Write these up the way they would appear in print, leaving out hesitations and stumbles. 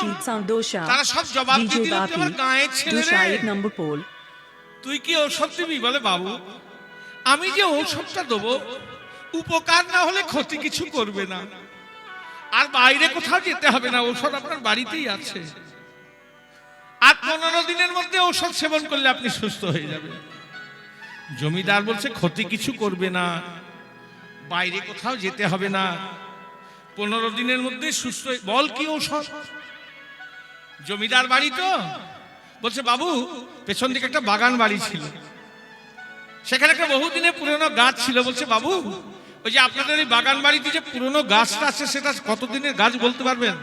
Rashid Sound Dosha, তারা সব জবাব DJ দিয়ে দিল Bati, তোমার গায়ের ছেলে Dosha রে 8 number pole. তুই কি ঔষধ দিবি? বলে বাবু আমি যে ঔষধটা দেবো উপকার না হলে ক্ষতি কিছু করবে না, আর বাইরে কোথাও যেতে হবে না, ঔষধ আপনার বাড়িতেই আছে, আর 15 দিনের মধ্যে ঔষধ সেবন করলে আপনি সুস্থ হয়ে যাবেন। জমিদার বলছে ক্ষতি কিছু করবে না, বাইরে কোথাও যেতে হবে না, 15 দিনের মধ্যে সুস্থ। বল কি ঔষধ? জমিদার বাড়ি তো, বলছে বাবু পেছন দিকে একটা বাগান বাড়ি ছিল, সেখানে একটা বহুদিনের পুরনো গাছ ছিল। বলছে বাবু ওই যে আপনাদের এই বাগান বাড়িতে যে পুরনো গাছটা আছে সেটা কতদিনের গাছ বলতে পারবেন?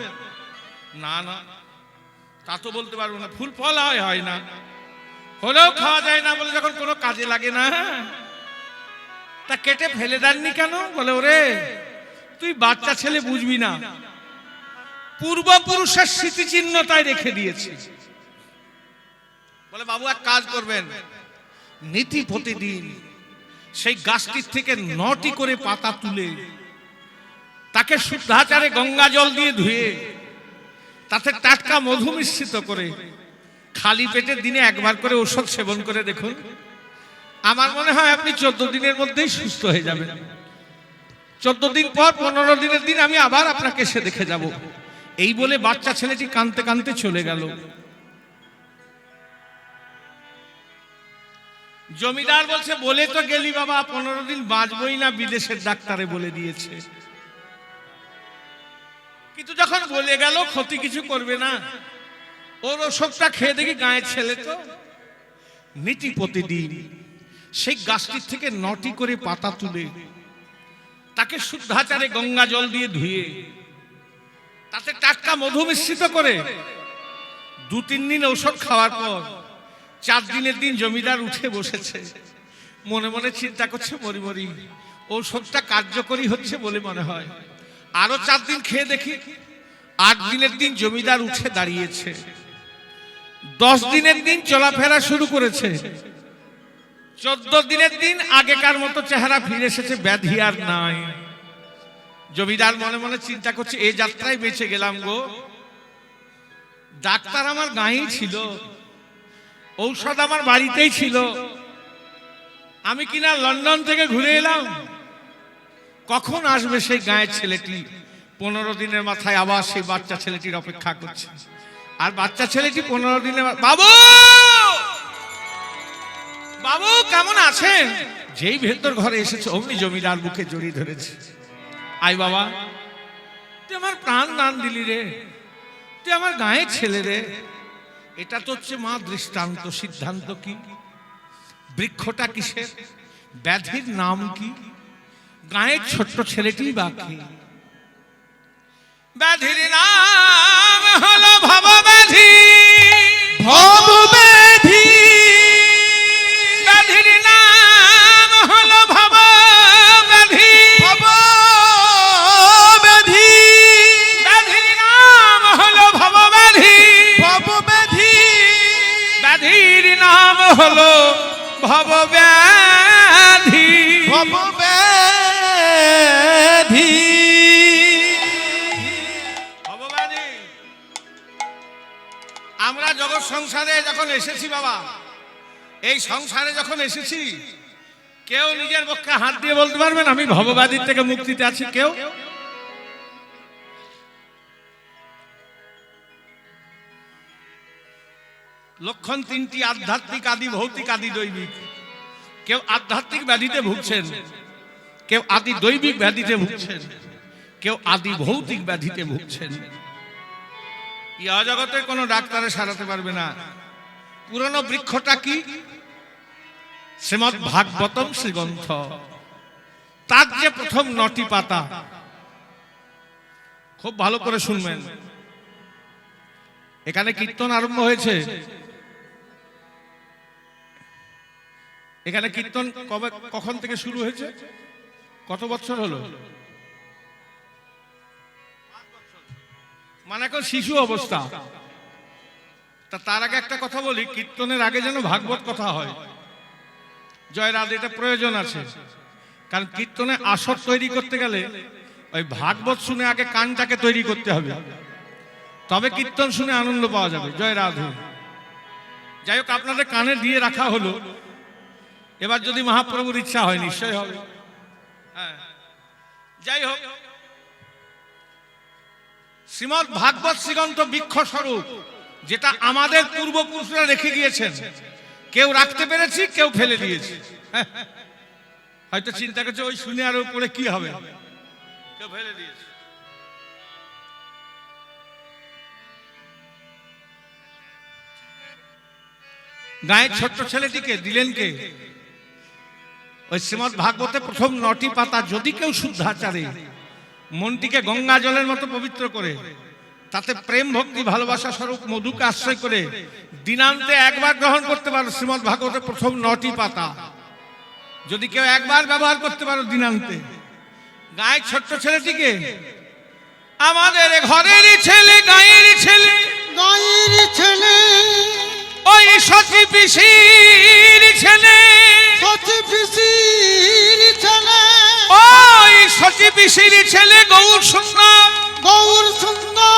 না না তা তো বলতে পারবো না, ফুল ফল হয় না, হলেও খাওয়া যায় না বলে যখন কোনো কাজে লাগে না, তা কেটে ফেলে দেননি কেন? বলে ওরে তুই বাচ্চা ছেলে বুঝবি না, পূর্বপুরুষের স্মৃতিচিহ্ন তাই রেখে দিয়েছি। বলে বাবু এক কাজ করবেন, নীতি প্রতিদিন সেই গাছটির থেকে 9টি করে পাতা তুলে তাকে শুদ্ধাচারে গঙ্গা জল দিয়ে ধুয়ে তাতে টাটকা মধু মিশ্রিত করে খালি পেটে দিনে একবার করে ঔষধ সেবন করে দেখুন, আমার মনে হয় আপনি 14 দিনের মধ্যেই সুস্থ হয়ে যাবেন। 14 দিন পর 15 দিনের দিন আমি আবার আপনাকে এসে দেখে যাব। এই বলে বাচ্চা ছেলেটি কাঁদতে কাঁদতে চলে গেল। জমিদার বলছে বলে তো গেলি বাবা 15 দিন বাঁচবই না, বিদেশের ডাক্তারে বলে দিয়েছে, কিন্তু যখন বলে গেল ক্ষতি কিছু করবে না, ওর ওষুধটা খেয়ে দেখি গায়ের ছেলে তো নীতি প্রতিদিন সেই গাছটির থেকে 9টি করে পাতা তুলে তাকে শুদ্ধাচারে গঙ্গা জল দিয়ে ধুয়ে তাতে টাটকা মধু মিশ্রিত করে 2-3 দিন ঔষধ খাওয়ার পর 4 দিনের দিন জমিদার উঠে বসেছে, মনে মনে চিন্তা করছে মরি মরি ঔষধটা কার্যকরী হচ্ছে বলে মনে হয়, আরো 4 দিন খেয়ে দেখি। 8 দিনের দিন জমিদার উঠে দাঁড়িয়েছে, 10 দিনের দিন চলাফেরা শুরু করেছে, 14 দিনের দিন আগেকার মতো চেহারা ফিরে এসেছে, ব্যাধি আর নাই। জমিদার মনে মনে চিন্তা করছে এই যাত্রায় বেঁচে গেলাম গো, ডাক্তার আমার গাঁয়েই ছিল, ঔষধ আমার বাড়িতেই ছিল, আমি কিনা লন্ডন থেকে ঘুরে এলাম, কখন আসবে সেই গাঁয়ের ছেলেটি? 15 দিনের মাথায় আবার সেই বাচ্চা ছেলেটির অপেক্ষা করছে, আর বাচ্চা ছেলেটি 15 দিনের বাবু বাবু কেমন আছেন? যেই ভেতর ঘরে এসেছে অমনি জমিদার বুকে জড়িয়ে ধরেছে, আই বাবা তুই আমার প্রাণ দান দিলি রে, তুই আমার গাঁয়ের ছেলে রে। এটা তো হচ্ছে মা দৃষ্টান্ত, সিদ্ধান্ত কি? বৃক্ষটা কিসের? ব্যাধির নাম কি? গাঁয়ের ছোট্ট ছেলেটি বাকি। ব্যাধির নাম হলো ভবব্যাধি, ভবব্যাধি, ব্যাধির নাম হলো ভবব্যাধি, ভবব্যাধি, ব্যাধির নাম হলো ভবব্যাধি, ভবব্যাধি, ব্যাধির নাম হলো ভবব্যাধি, ভবব্যাধি। ভবব্যাধি। আমরা জগৎ সংসারে যখন এসেছি বাবা, এই সংসারে যখন এসেছি, কেউ নিজের পক্ষে হাত দিয়ে বলতে পারবেন আমি ভবব্যাধির থেকে মুক্তিতে আছি? কেউ? লক্ষণ 3টি, আধ্যাত্মিক, আদি ভৌতিক, আদি দৈবিক। কেউ আধ্যাত্মিক ব্যাধিতে ভুগছেন, কেউ আদি দৈবিক ব্যাধিতে ভুগছেন, কেউ আদি ভৌতিক ব্যাধিতে ভুগছেন। ইহা জগতে কোনো ডাক্তারে সারাতে পারবে না। পুরনো বৃক্ষটা কি? শ্রীমদ্ ভাগবতম শ্রীগ্রন্থ, তার যে প্রথম 9টি পাতা, খুব ভালো করে শুনবেন। এখানে কীর্তন আরম্ভ হয়েছে, এখানে কীর্তন কবে কখন থেকে শুরু হয়েছে? কত বছর হলো? মানে এখন শিশু অবস্থা। তার আগে একটা কথা বলি, কীর্তনের আগে যেন ভাগবত কথা হয়। জয় রাধে, এটা প্রয়োজন আছে, কারণ কীর্তনে আসর তৈরি করতে গেলে ওই ভাগবত শুনে আগে কানটাকে তৈরি করতে হবে, তবে কীর্তন শুনে আনন্দ পাওয়া যাবে। জয় রাধে। যাই হোক, আপনাদের কানে দিয়ে রাখা হলো। এবার যদি মহাপ্রভুর ইচ্ছা হয় নিশ্চয় হবে। হ্যাঁ, যাই হোক, শ্রীমদ্ ভাগবত শ্রীগ্রন্থ বৃক্ষ স্বরূপ, যেটা আমাদের পূর্বপুরুষরা রেখে গিয়েছেন। কেউ রাখতে পেরেছি, কেউ ফেলে দিয়েছি। হয়তো চিন্তা করছে ওই শুনে আর উপরে কি হবে, কেউ ফেলে দিয়েছে। গায়ের ছোট্ট ছেলেটিকে দিলেন কে? ওই শ্রীমদ্ ভাগবতে প্রথম 9টি পাতা যদি কেউ শুদ্ধাচারে মনটিকে গঙ্গা জলের মতো পবিত্র করে, তাতে প্রেম ভক্তি ভালোবাসা স্বরূপ মধুকে আশ্রয় করে দিনান্তে একবার গ্রহণ করতে পারো। শ্রীমদ্ ভাগবতের প্রথম 9টি পাতা যদি কেউ একবার ব্যবহার করতে পারো দিনান্তে, গায়ের ছোট্ট ছেলেটিকে, আমাদের ঘরেরই ছেলে, গায়েরই ছেলে, গায়ের ছেলে, ওই সতী পিসির ছেলে, সতী পিসির ছেলে, ওই সতী পিসির ছেলে গৌর সুন্দর, গৌর সুন্দর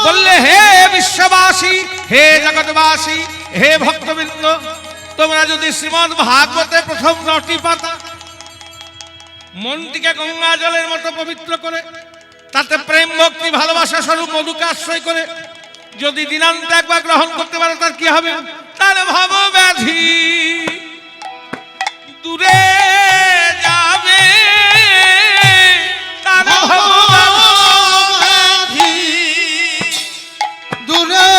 বললে হে বিশ্ববাসী, হে জগৎবাসী, হে ভক্তবৃন্দ, তোমরা যদি শ্রীমদ্ ভাগবতে প্রথম 9টি পাতা মনটিকে গঙ্গা জলের মতো পবিত্র করে, তাতে প্রেম ভক্তি ভালোবাসা স্বরূপ মধুকে আশ্রয় করে যদি দিনান্তে একবার গ্রহণ করতে পারো, তার কি হবে? তার ভব ব্যাধি দূরে যাবে, তার ভব ব্যাধি দূরে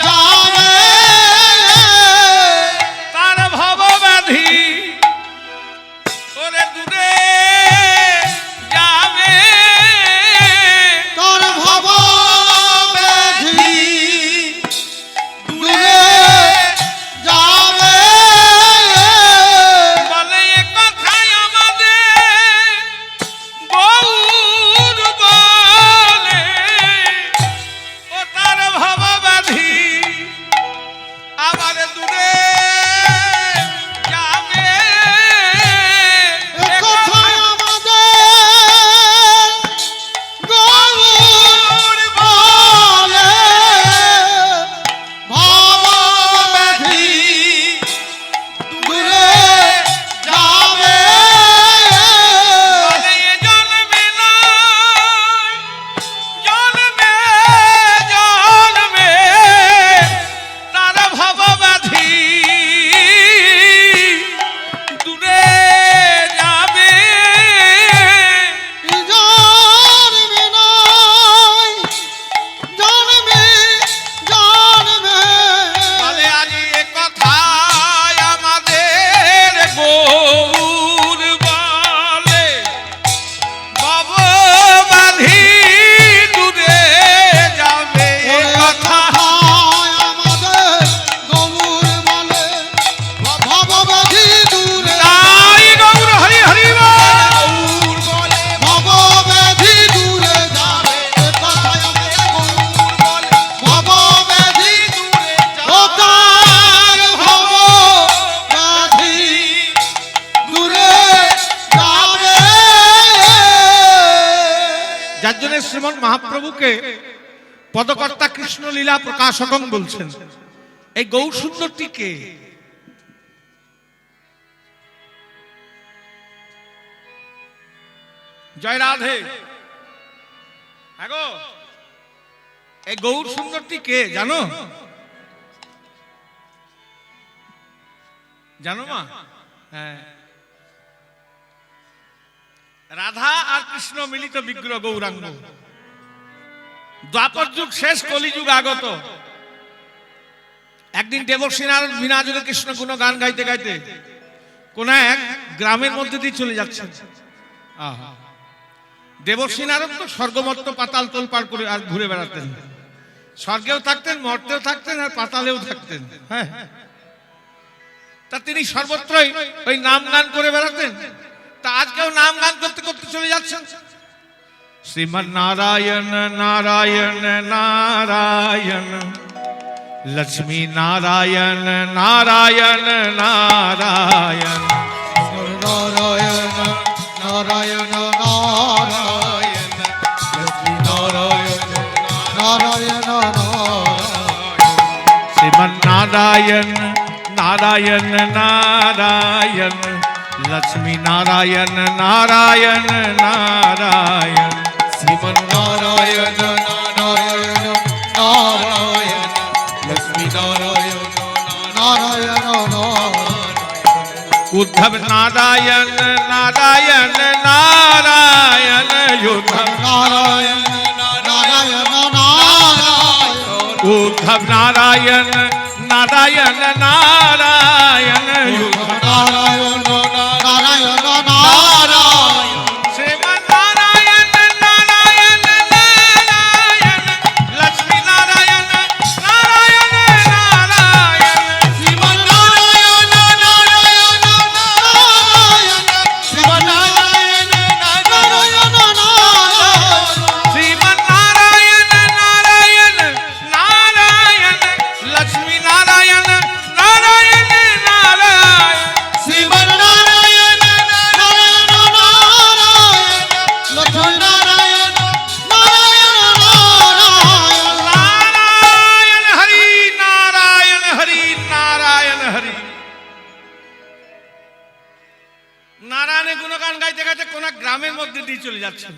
যাবে, তার ভব ব্যাধি ওরে দূরে যাবে, তোর ভব ব্যাধি দূরে যাবে। বলে এ কথাই আমাদের গৌর বলে, ও তার ভব ব্যাধি আবার দূরে যাবে। এ কথা আমাদের গৌর বলে, ভব ব্যাধি দূরে যাবে। বলে এ জন্মে নয়, জন্মে জন্মে তার ভব ব্যাধি দূরে যাবে। জন্মে নয়, জন্মে জন্মে বলে আজি এ কথাই আমাদের গৌর বলে, ভব ব্যাধি দূরে যাবে। এ কথা আমাদের গৌর বলে, ভব ব্যাধি দূরে তাই গৌর হরি হরি বল। গৌর বলে, ভব ব্যাধি দূরে যাবে। এ কথাই আমাদের গৌর বলে, ভব ব্যাধি দূরে যাবে। ও তার ভব ব্যাধি দূরে যাবে। যার জন্য শ্রীমন মহাপ্রভুকে পদকর্তা কৃষ্ণ লীলা প্রকাশকম বলছেন। এই গৌর সুন্দরটি কে? জয় রাধে। হ্যাঁ গো, এই গৌর সুন্দরটি কে জানো? জানো মা? হ্যাঁ, রাধা আর কৃষ্ণ মিলিত বিগ্রহ গৌরাঙ্গ। দ্বাপর যুগ শেষ, কলিযুগ আগত। একদিন দেবর্ষী নারদ বিনা জুড়ে কৃষ্ণ গুণ গান গাইতে গাইতে কোন এক গ্রামের মধ্যে দিয়ে চলে যাচ্ছেন। আহা, দেবর্ষী নারদ তো স্বর্গমত্ত পাতাল তোল পার করে আর ঘুরে বেড়াতেন। স্বর্গেও থাকতেন, মর্তেও থাকতেন, আর পাতালেও থাকতেন। হ্যাঁ, তা তিনি সর্বত্রই ওই নাম গান করে বেড়াতেন। তা আজকেও নাম গান করতে করতে চলে যাচ্ছেন। শ্রীমন নারায়ণ নারায়ণ নারায়ণ, লক্ষ্মী নারায়ণ নারায়ণ নারায়ণ, নারায়ণ নারায়ণ নারায়ণ, লক্ষ্মী নারায়ণ নারায়ণ श्रीमन नारायण नारायण नारायण लक्ष्मी नारायण नारायण नारायण श्रीमन नारायण नारायण नारायण लक्ष्मी नारायण नारायण नारायण उद्धव नारायण नारायण नारायण उद्धव नारायण नारायण नारायण उद्धव नारायण नारायण नारायण उद्धव नारायण नारायण नारायण श्रीमन नारायण नारायण नारायण लक्ष्मी नारायण नारायण नारायण श्रीमन नारायण नारायण नारायण श्रीमन नारायण नारायण नारायण श्रीमन नारायण नारायण नारायण लक्ष्मी नारायण नारायण नारायण श्रीमन नारायण नारायण नारायण लक्ष्मी नारायण नारायण नारायण नारायण हरि नारायण हरि नारायण हरि নারায়ণের গুণগান গাইতে গাইতে কোন গ্রামের মধ্যে দিয়ে চলে যাচ্ছেন।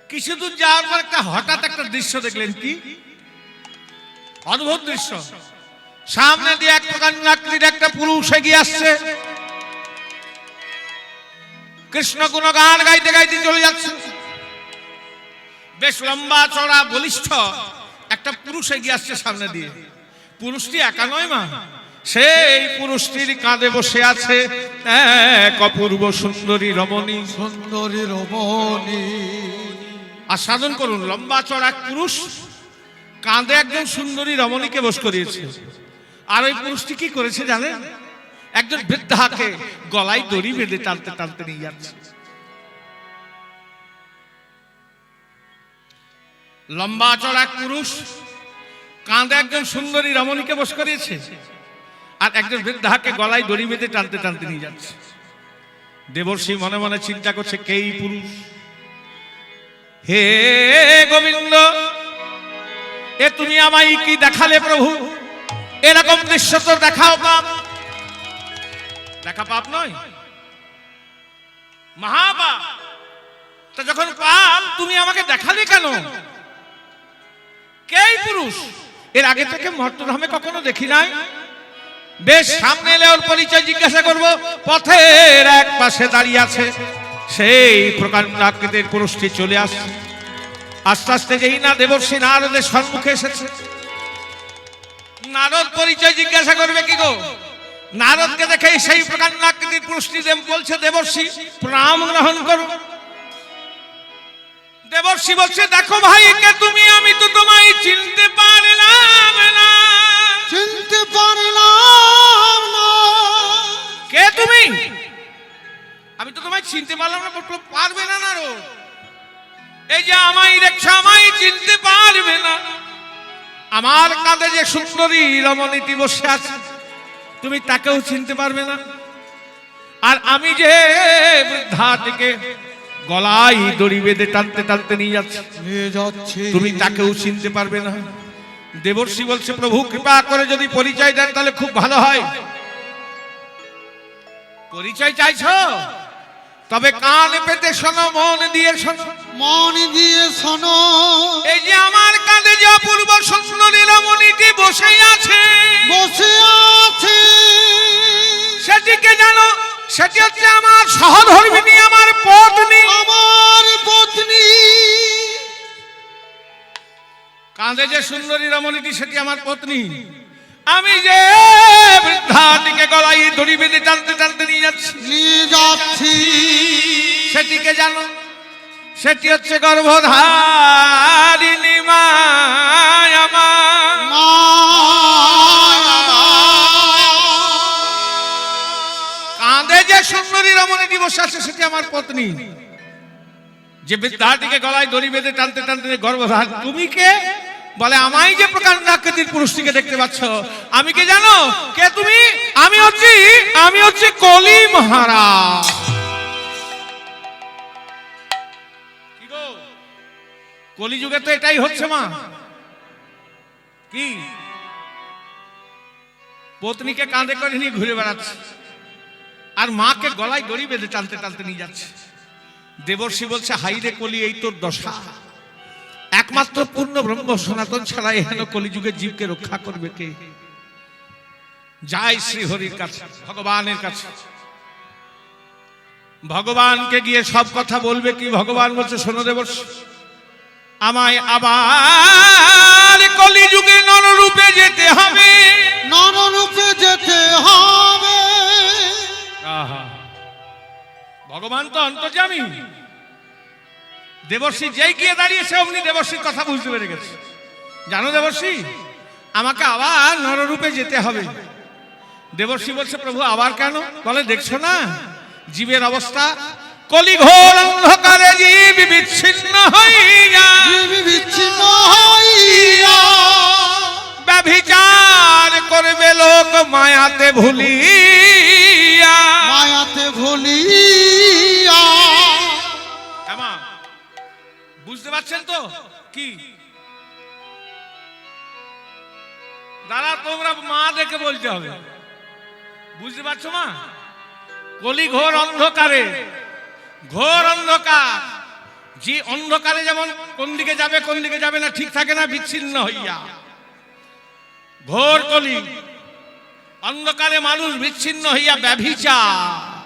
কিছু দূর যাওয়ার পর হঠাৎ একটা দৃশ্য দেখলেন। কি অদ্ভুত দৃশ্য! সামনে দিয়ে এক প্রকাণ্ডাকৃতির একটা পুরুষ এগিয়ে আসছে, কৃষ্ণ গুণগান গাইতে গাইতে চলে যাচ্ছে। বেশ লম্বা চড়া বলিষ্ঠ একটা পুরুষ এগিয়ে আসছে সামনে দিয়ে। পুরুষটি একা নয় মা, সেই পুরুষটির কাঁধে বসে আছে এক অপূর্ব সুন্দরী রমণী। সুন্দরী রমণী আর সাধন করুন, লম্বা চড়া এক পুরুষ কাঁধে একজন সুন্দরী রমণীকে বস করিয়েছে। আর ওই পুরুষটি কি করেছে জানেন? একজন বৃদ্ধাকে গলায় দড়ি বেঁধে টানতে টানতে নিয়ে যাচ্ছে। লম্বা চড়া এক পুরুষ কাঁধে একজন সুন্দরী রমণীকে বস করিয়েছে, আর একজন বৃদ্ধাকে গলায় দড়ি বেঁধে টানতে টানতে নিয়ে যাচ্ছে। দেবর্ষি মনে মনে চিন্তা করছে, কে এই পুরুষ? হে গোবিন্দ, এ তুমি আমায় কি দেখালে প্রভু? এরকম দৃশ্য তো দেখাও পাপ। দেখা পাপ নয়, মহাপাপ। তা যখন পাপ, তুমি আমাকে দেখালে কেন? কে এই পুরুষ? এর আগে থেকে মর্তধামে কখনো দেখি নাই। বেশ সামনে এলে ওর পরিচয় জিজ্ঞাসা করব। পথের এক পাশে দাঁড়িয়ে আছে সেই প্রকাণ্ডাকৃতির পুরুষটি চলে আসছে। আস্তে আস্তে যেই না দেবর্ষি নারদের সম্মুখে এসেছে, নারদ পরিচয় জিজ্ঞাসা করবে কি গো? নারদকে দেখে সেই প্রকাণ্ডাকৃতির পুরুষটি বলছে, দেবর্ষি প্রণাম গ্রহণ করো। দেবর্ষি বলছে, দেখো ভাই, কে তুমি? আমি তো তোমায় চিনতে পারলাম না। চিনতে পারলাম না। কে তুমি? আমি তো তোমায় চিনতে পারলাম না। পারবে না নারদ, এই যে আমায় দেখছো, আমায় চিনতে পারবে না। আমার কাঁধে যে সুন্দরী রমণীটি বসে আছে, তুমি তাকেও চিনতে পারবে না। আর আমি যে বৃদ্ধাটিকে গলায় দড়ি বেঁধে টানতে টানতে নিয়ে যাচ্ছি, তুমি তাকেও চিনতে পারবে না। দেবর্ষি বলছে, প্রভু কৃপা করে যদি পরিচয় দেন তাহলে খুব ভালো হয়। পরিচয় চাইছো? তবে কান পেতে শোনো, মন দিয়ে শোনো। মন দিয়ে শোনো। এই যে আমার কাঁধে যে অপূর্ব সুন্দরী রমণীটি বসে আছে, বসে আছে, সেটিকে জানো? সেটি হচ্ছে আমার সহধর্মিণী, আমার পত্নী। আমার পত্নী। কাঁধে যে সুন্দরী রমণীটি, সেটি আমার পত্নী। আমি যে বৃদ্ধাটিকে গলায় দড়ি বেঁধে টানতে টানতে নিয়ে যাচ্ছি, সেটিকে জানো? সেটি হচ্ছে গর্ভধারিণী মা আমার। কাঁধে যে সুন্দরী রমণীটি বসে আছে, সেটি আমার পত্নী। যে বৃদ্ধাটিকে গলায় দড়ি বেঁধে টানতে টানতে গর্ভধার। তুমি কে? বলে, আমায় যে প্রকাণ্ডাকৃতির পুরুষটিকে দেখতে পাচ্ছ, আমি কে জানো? কে তুমি? আমি হচ্ছি কলি মহারাজ। কি গো, কলিযুগে তো এটাই হচ্ছে মা। কি পত্নীকে কাঁধে করে নিয়ে ঘুরে বেড়াচ্ছে, আর মাকে গলায় দড়ি বেঁধে টানতে টানতে নিয়ে যাচ্ছে। দেবর্ষি বলছে, হাইরে কলি, এই তোর দশা। একমাত্র পূর্ণ ব্রহ্ম সনাতন ছাড়া এহেন কলিযুগের জীবকে রক্ষা করবে কে? যাই শ্রীহরির কাছে, ভগবানের কাছে। ভগবানকে গিয়ে সব কথা বলবে কি? ভগবান বলছে, শোনো দেবর্ষি, আমায় আবার কলিযুগে নররূপে যেতে হবে। নররূপে যেতে হবে। ভগবান তো অন্তর্যামী। দেবর্ষি যেই গিয়ে দাঁড়িয়েছে অমনি দেবর্ষির কথা বুঝতে পেরে গেছে। জানো দেবর্ষি, আমাকে আবার নররূপে যেতে হবে। দেবর্ষি বলছে, প্রভু আবার কেন? বলে, দেখছো না জীবের অবস্থা, কলি ঘোর অন্ধকারে জীব বিচ্ছিন্ন হইয়া, বিচ্ছিন্ন হইয়া ব্যভিচার করবে লোক মায়াতে ভুলিয়া। মায়াতে ভুলিয়া। বুঝতে পারছেন তো কি? দাদা তোমরা মা দেখে বলতে হবে। বুঝতে পারছো মা? কলি ঘোর অন্ধকারে, ঘোর অন্ধকার, যে অন্ধকারে যেমন কোন দিকে যাবে কোন দিকে যাবে না ঠিক থাকে না, বিচ্ছিন্ন হইয়া। ঘোর কলি অন্ধকারে মানুষ বিচ্ছিন্ন হইয়া ব্যভিচার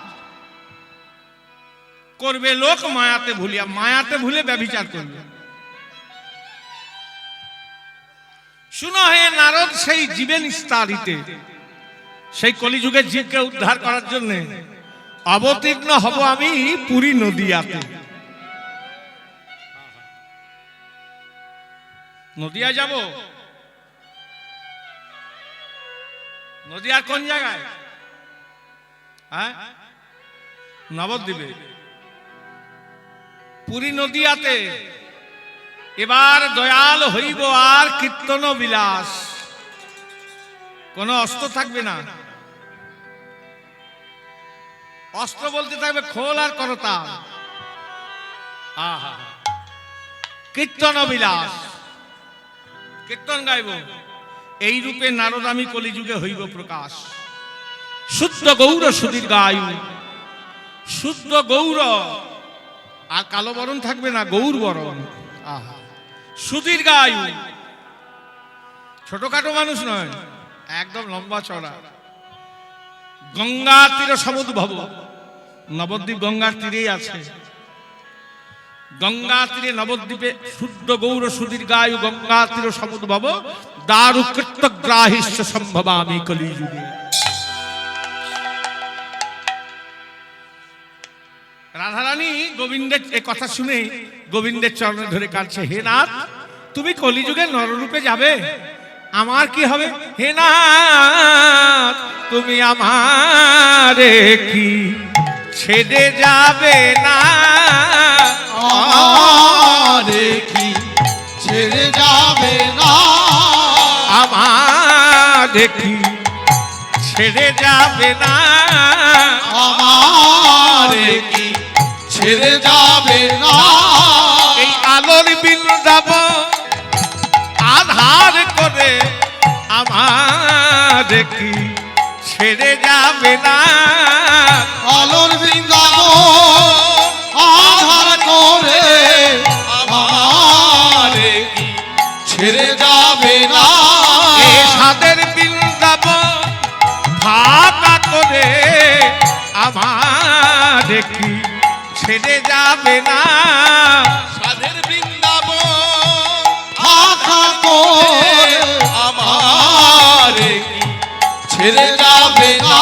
করবে লোক মায়াতে ভুলিয়া। মায়াতে ভুলে ব্যভিচার করবে। শুনো হে নারদ, সেই জীবে নিস্তারিতে, সেই কলিযুগের জীবকে উদ্ধার করার জন্য অবতীর্ণ হব আমি পুরী নদিয়াতে। নদিয়া যাব। নদিয়ার কোন জায়গায়? হ্যাঁ, নবদ্বীপে। পুরী নদিয়াতে এবার দয়াল হইব আর কীর্তন বিলাস। কোন অস্ত্র থাকবে না। অস্ত্র বলতে থাকবে খোল আর করতাল। আহা, কীর্তন বিলাস, কীর্তন গাইব। এই রূপে নারদ আমি কলিযুগে হইব প্রকাশ। শুদ্ধ গৌর সুধীর গায়ু, শুদ্ধ গৌর, আর কালো বরণ থাকবে না, গৌর বরণ। আহা, সুধীর গায়ু, ছোটখাটো মানুষ নয়, একদম লম্বা চড়া। গঙ্গা তীর সমুদ্ভব, নবদ্বীপ গঙ্গার তীরেই আছে। গঙ্গা তীরে নবদ্বীপে শুদ্ধ গৌর সুধীর গায়ু, গঙ্গা তীর সমুদ্ভব, দারু কৃতগ্রাহিষ্য সম্ভবামি কলিযুগে। রাধারানী গোবিন্দের এ কথা শুনে গোবিন্দের চরণে ধরে কাঁদছে, হে নাথ, তুমি কলিযুগে নররূপে যাবে, আমার কি হবে? হে নাথ, তুমি আমারে কি ছেড়ে যাবে না? আমারে কি ছেড়ে যাবে না? আমারে কি ছেড়ে যাবে না? আমারে কি ছেড়ে যাবে না? এই আলোর বৃন্দাবন আধার করে আমারে কি ছেড়ে যাবে না? আলোর বৃন্দাবন আধার করে আমারে কি ছেড়ে যাবে না? এ সাদের বৃন্দাবন ফাঁকা করে আমারে কি ছেড়ে যাবে না? সাধের বৃন্দাবন ফাঁকা করে আমারে কি ছেড়ে যাবে না?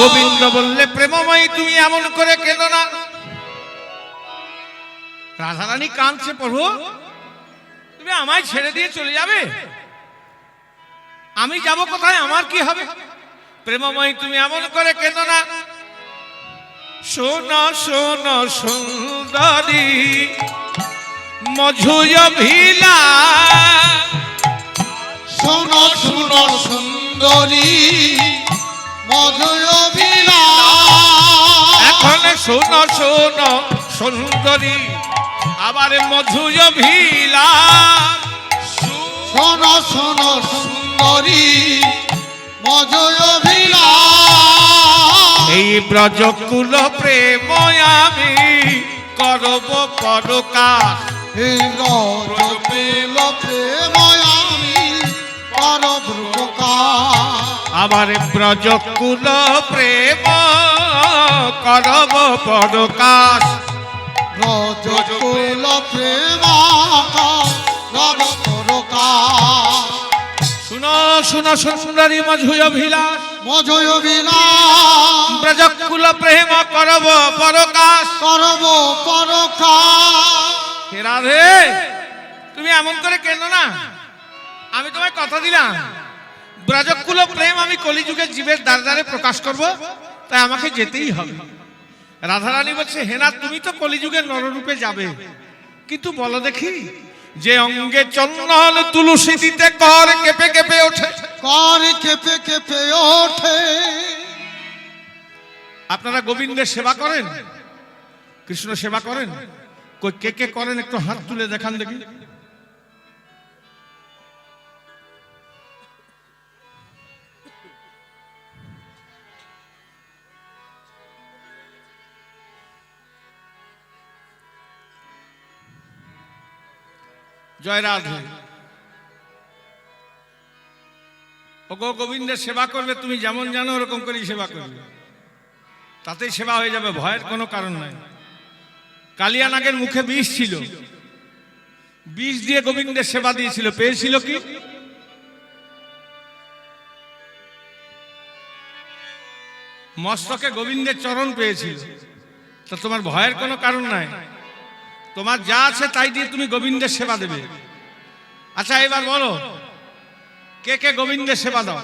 গোবিন্দ বললে, প্রেমময়ী তুমি এমন করে কেঁদো না। রাধারানী কাঁদছে, প্রভু তুমি আমায় ছেড়ে দিয়ে চলে যাবে? আমি যাব কোথায়? আমার কি হবে? প্রেমময়ী তুমি এমন করে কেঁদো না। শোনো শোনো সুন্দরী মঝুয় ভিলা, শোনো শোনো সুন্দরী মধুর বিলাস। এখন শোনো শোনো সুন্দরী আবার মধুয় ভিলা। শোনো শোনো সুন্দরী মজয় বিলাস এই ব্রজকুল প্রেম আমি করব পরকাশ এই রজ পেল প্রেম আমি করব প্রকাশ আমার ব্রজকুল প্রেম করব পরকাশ রজ পেল প্রেম করব প্রকাশ শুনো শুনো সুন্দরী মধুয় বিলাস মজয় বিলাস ব্রজকুল প্রেম করব পরকাশ করব পরকাশ হে রাধে, তুমি এমন করে কেন না? আমি তোমায় কথা দিলাম, ব্রজকুল প্রেম আমি কলিযুগের জীবের দ্বারে দ্বারে প্রকাশ করব, তাই আমাকে যেতেই হবে। রাধারানী বলছে, হেনা তুমি তো কলিযুগের নররূপে যাবে, কিন্তু বলো দেখি, যে অঙ্গে চন্দন তুলসী দিতে কর কেঁপে কেঁপে ওঠে। কর কেঁপে কেঁপে ওঠে। আপনারা গোবিন্দের সেবা করেন, কৃষ্ণ সেবা করেন? কই কে কে করেন একটু হাত তুলে দেখান দেখি। জয় রাধে। ওগো গোবিন্দের সেবা করবে, তুমি যেমন জানো ওরকম করেই সেবা করবে, তাতেই সেবা হয়ে যাবে, ভয়ের কোনো কারণ নাই। কালিয়া নাগের মুখে বিষ ছিল, বিষ দিয়ে গোবিন্দের সেবা দিয়েছিল, পেয়েছিল কি? মস্তকে গোবিন্দের চরণ পেয়েছিল। তা তোমার ভয়ের কোনো কারণ নাই, তোমার যা আছে তাই দিয়ে তুমি গোবিন্দের সেবা দেবে। আচ্ছা এবার বলো, কে কে গোবিন্দের সেবা দাও?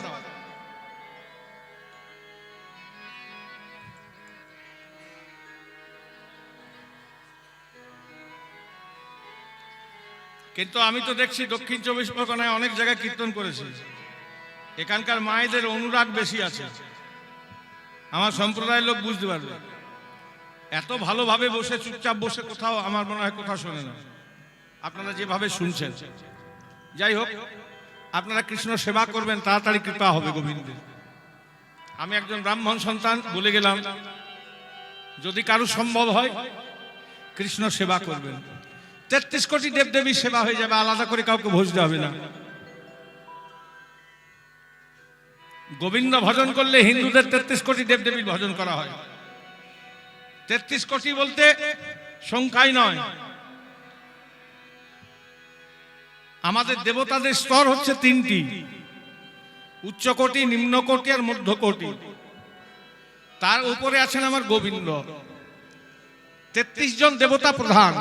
কিন্তু আমি তো দেখছি দক্ষিণ 24 পরগনায় অনেক জায়গায় কীর্তন করেছি, এখানকার মায়েদের অনুরাগ বেশি আছে। আমার সম্প্রদায়ের লোক বুঝতে পারবে, এত ভালোভাবে বসে চুপচাপ বসে কোথাও আমার মনে হয় কোথাও শোনে না, আপনারা যেভাবে শুনছেন। যাই হোক, আপনারা কৃষ্ণ সেবা করবেন, তাড়াতাড়ি কৃপা হবে গোবিন্দের। আমি একজন ব্রাহ্মণ সন্তান, বলে গেলাম, যদি কারো সম্ভব হয় কৃষ্ণ সেবা করবেন, 33 কোটি দেবদেবীর সেবা হয়ে যাবে, আলাদা করে কাউকে ভজতে হবে না। গোবিন্দ ভজন করলে হিন্দুদের 33 কোটি দেবদেবীর ভজন করা হয়। 33 কোটি বলতে সংখ্যাই নয়, আমাদের দেবতাদের স্তর হচ্ছে 3টি, উচ্চ কোটি, নিম্ন কোটি আর মধ্য কোটি। তার উপরে আছেন আমার গোবিন্দ। 33 জন দেবতা প্রধান,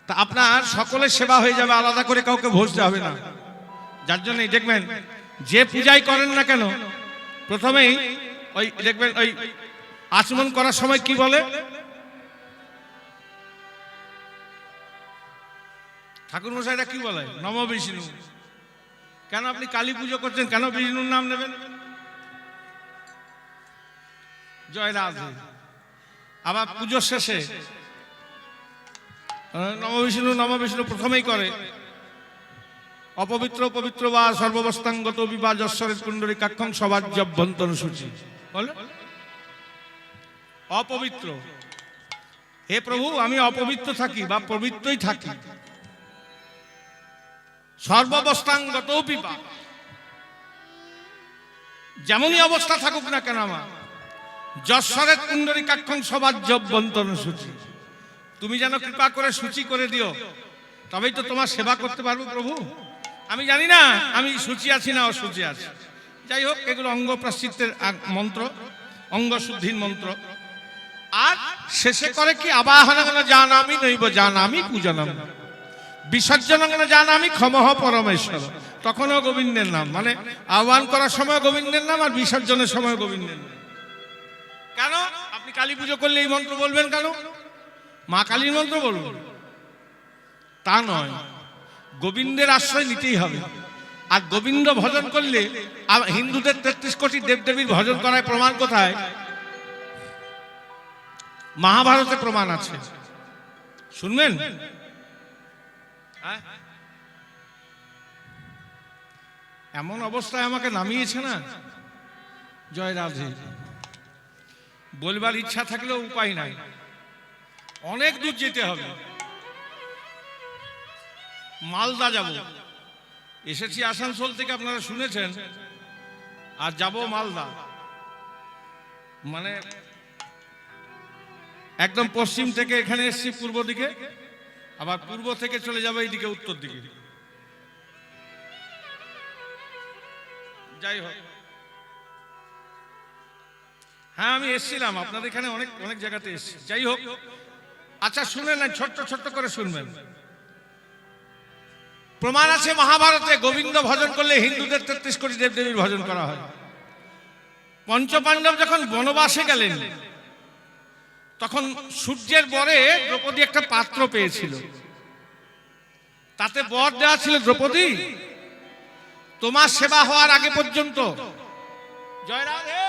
তা আপনার সকলের সেবা হয়ে যাবে, আলাদা করে কাউকে ভজতে হবে না। যার জন্যই দেখবেন যে পূজাই করেন না কেন, প্রথমেই ওই দেখবেন ওই আচমন করার সময় কি বলে, ঠাকুর মশাইরা কি বলে? নম বিষ্ণু। কেন আপনি কালী পুজো করছেন, কেন বিষ্ণুর নাম নেবেন? জয় রাধে। আবার পুজোর শেষে নম বিষ্ণু প্রথমেই করে। অপবিত্র পবিত্র বা সর্ববস্তাঙ্গত বিবা যশ্বরের কুণ্ডলী কাক্ষং সবাজ্যভ্যন্তর সূচি বলে। অপবিত্র, হে প্রভু আমি অপবিত্র থাকি বা পবিত্রই থাকি, সর্ববস্তাঙ্গত বিবা, যেমনই অবস্থা থাকুক না কেন আমার, যশ্বরের কুণ্ডলী কাক্ষং সবাজ্যভ্যন্তর সূচি, তুমি যেন কৃপা করে সূচি করে দিও, তবেই তো তোমার সেবা করতে পারবো প্রভু। আমি জানি না আমি সূচি আছি না অসূচি আছি। যাই হোক, এগুলো অঙ্গ প্রাশ্চিত্যের মন্ত্র, অঙ্গ শুদ্ধির মন্ত্র। আর শেষে করে কি, আবাহনাঙ্গন জানামি নৈব জানামি পূজনম, বিসর্জনাঙ্গন জানামি ক্ষমঃ পরমেশ্বর। তখনও গোবিন্দের নাম, মানে আহ্বান করার সময় গোবিন্দের নাম, আর বিসর্জনের সময় গোবিন্দের নাম। কেন আপনি কালী পুজো করলে এই মন্ত্র বলবেন কেন? মা কালীর মন্ত্র বলবেন তা নয়, গোবিন্দের আশ্রয় নিতেই হবে। আর গোবিন্দ ভজন করলে, হিন্দুদের 33 কোটি দেবদেবীর ভজন করায় প্রমাণ কোথায়? মহাভারতে প্রমাণ আছে, শুনবেন? এমন অবস্থায় আমাকে নামিয়েছে না, জয় রাধে। বলবার ইচ্ছা থাকলেও উপায় নাই, অনেক দূর যেতে হবে। মালদা যাব, এসেছি আসানসোল থেকে, আপনারা শুনেছেন, আর যাব মালদা। মানে একদম পশ্চিম থেকে এখানে এসেছি পূর্ব দিকে, আবার পূর্ব থেকে চলে যাবে এইদিকে উত্তর দিকে। যাই হোক, হ্যাঁ আমি এসেছিলাম আপনাদের এখানে, অনেক অনেক জায়গাতে এসেছি। যাই হোক, আচ্ছা শুনেন না, ছোট্ট ছোট্ট করে শুনবেন। প্রমাণ আছে মহাভারতে, গোবিন্দ ভজন করলে হিন্দুদের 33 কোটি দেবদেবীর ভজন করা হয়। পঞ্চপাণ্ডব যখন বনবাসে গেলেন, তখন সূর্যের বরে দ্রৌপদী একটা পাত্র পেয়েছিল। তাতে বর দেওয়া ছিল, দ্রৌপদী তোমার সেবা হওয়ার আগে পর্যন্ত, জয় রাধে,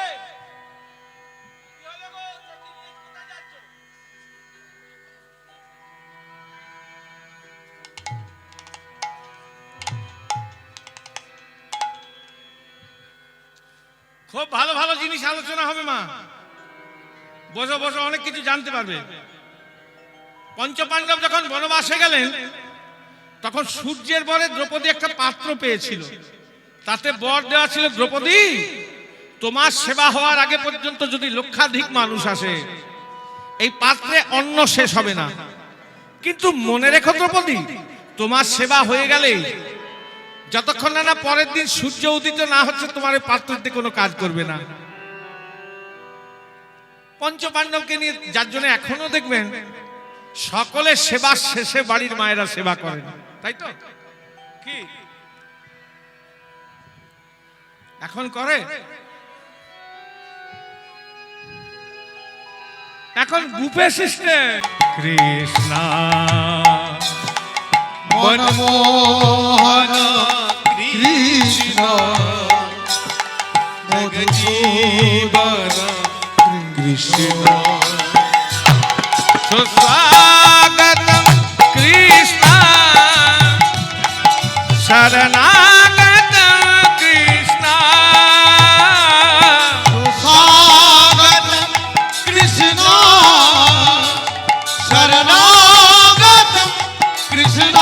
খুব ভালো ভালো জিনিস আলোচনা হবে মা, বসো বসো, অনেক কিছু জানতে পারবে। পঞ্চপাণ্ডব যখন বনবাসে গেলেন, তখন সূর্যের বরে দ্রৌপদী একটা পাত্র পেয়েছিল। তাতে বর দেওয়া ছিল, দ্রৌপদী তোমার সেবা হওয়ার আগে পর্যন্ত যদি লক্ষাধিক মানুষ আসে, এই পাত্রে অন্ন শেষ হবে না। কিন্তু মনে রেখো দ্রৌপদী, তোমার সেবা হয়ে গেলে যতক্ষণ না পরের দিন সূর্য উদিত না হচ্ছে, তোমার এই পাত্রটি কোনো কাজ করবে না। পঞ্চপাণ্ডবকে নিয়ে, যার জন্য এখনো দেখবেন সকলে সেবা শেষে বাড়ির মায়েরা সেবা করেন, তাই তো? কি এখন করে? এখন বুফে সিস্টেম। কৃষ্ণ মনমোহন কৃষ্ণ জগজীবন কৃষ্ণ সুস্বাগতম কৃষ্ণ শরণাগতম কৃষ্ণ সুস্বাগতম কৃষ্ণ শরণাগতম কৃষ্ণ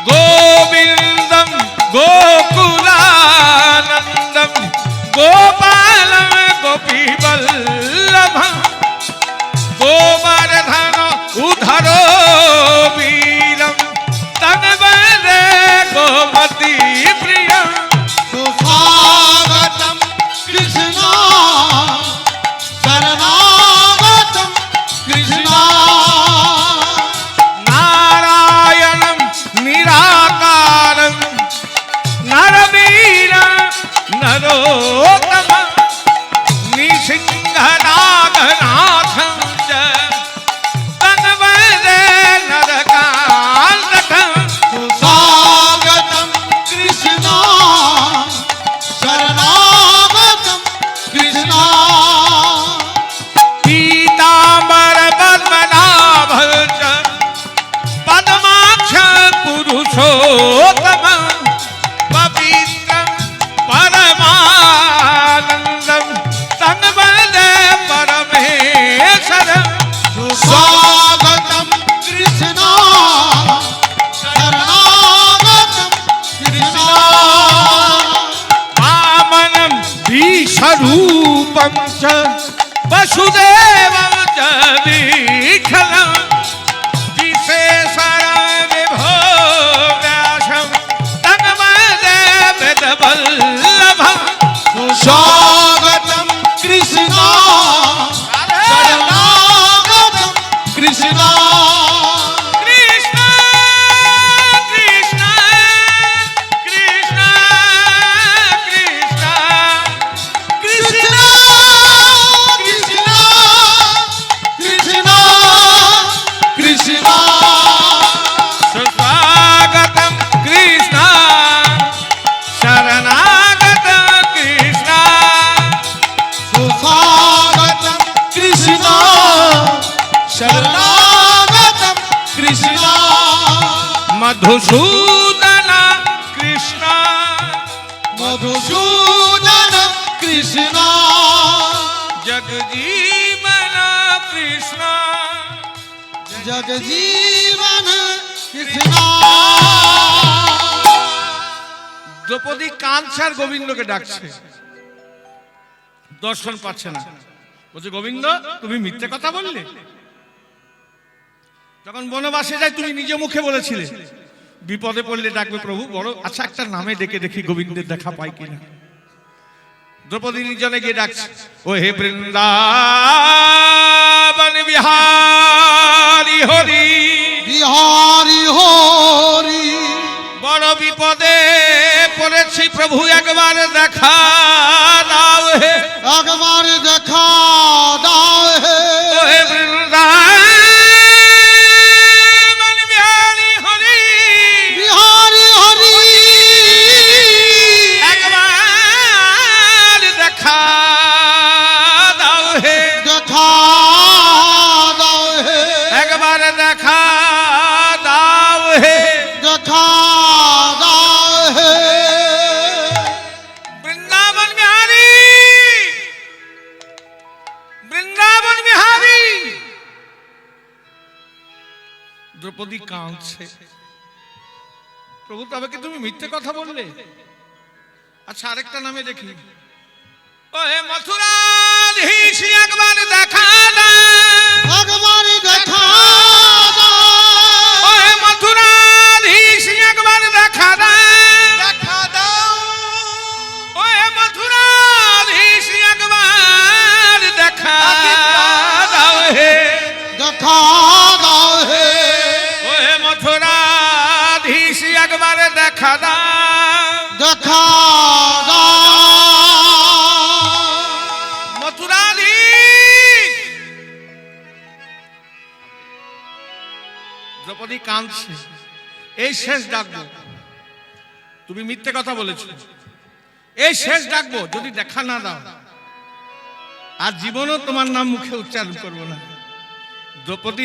গোবিন্দম গোকুলানন্দম গোপালম গোপীবল্লভম গোবর্ধন উধরো বীরম তন্বন্দে গোমতী প্রিয়ম সুস্বাগতম কৃষ্ণ শরণাগতম কৃষ্ণ নারায়ণম নিরাকারম নরবীর নরোত্তম নিসিংহনাগনাথম চ তন্বন্দে নরকান্তকম সুস্বাগতম কৃষ্ণ শরণাগতম কৃষ্ণ পীতাম্বর পদ্মনাভ চ পদ্মাক্ষ পুরুষোত্তম পবিত্রম পরমানন্দম তন্বন্দে পরমেশ্বরম সুস্বাগতম কৃষ্ণ শরণাগতম কৃষ্ণ वामनं भीषरूपं च वसुदेवं च विठलं विशेषणं विभो व्यासं तन्वन्दे वेदवल्लभं सुस्वागतम कृष्ण शरणागतम कृष्ण कृष्ण कृष्ण कृष्ण कृष्ण कृष्ण कृष्ण कृष्ण कृष्ण सुस्वागतं कृष्ण शरणागतं कृष्ण सुस्वागतम कृष्ण शरणागतम कृष्ण मधुसूदन कृष्ण মধুসূদন কৃষ্ণ জগজীবন কৃষ্ণ জগজীবন কৃষ্ণ। দ্রৌপদী কাঁদছে আর গোবিন্দকে ডাকছে, দর্শন পাচ্ছে না। বলছে, গোবিন্দ তুমি মিথ্যে কথা বললে। যখন বনবাসে যায় তুমি নিজে মুখে বলেছিলে বিপদে পড়লে ডাকবে প্রভু। বড় আচ্ছা, একটা নামে ডেকে দেখি গোবিন্দের দেখা পাই কিনা। দ্রৌপদী নির্জনে গিয়ে ডাকছে, ও হে বৃন্দাবন বিহারি হরি বিহারি হরি, বড় বিপদে পড়েছি প্রভু, একবার দেখা দাও হে, একবার দেখা দাও হে। ও হে বৃন্দাবন বিহারি হরি বিহারি হরি, একবার দেখা দাও হে, দেখা দাও হে, একবার দেখা দাও হে। দেখা দাও হে। বৃন্দাবন বিহারি, বৃন্দাবন বিহারি। দ্রৌপদী কাঁদছে, প্রভু তবে কি তুমি মিথ্যে কথা বললে? আচ্ছা, আরেকটা নামে দেখি। ও হে মথুরাধীশ, একবার দেখা দাও, একবার দেখা দাও, ও হে মথুরাধীশ, একবার দেখা দাও, দেখা দাও, ও হে মথুরাধীশ, একবার দেখা দাও হে, দেখা দাও হে। ও হে মথুরাধীশ, একবার দেখা দাও, দেখা দাও, মথুরাধীশ। দ্রৌপদী কাঁদছে, এই শেষ ডাকবো, তুমি মিথ্যে কথা বলেছো, এই শেষ ডাকবো, যদি দেখা না দাও আর জীবনও তোমার নাম মুখে উচ্চারণ করবো না। দ্রৌপদী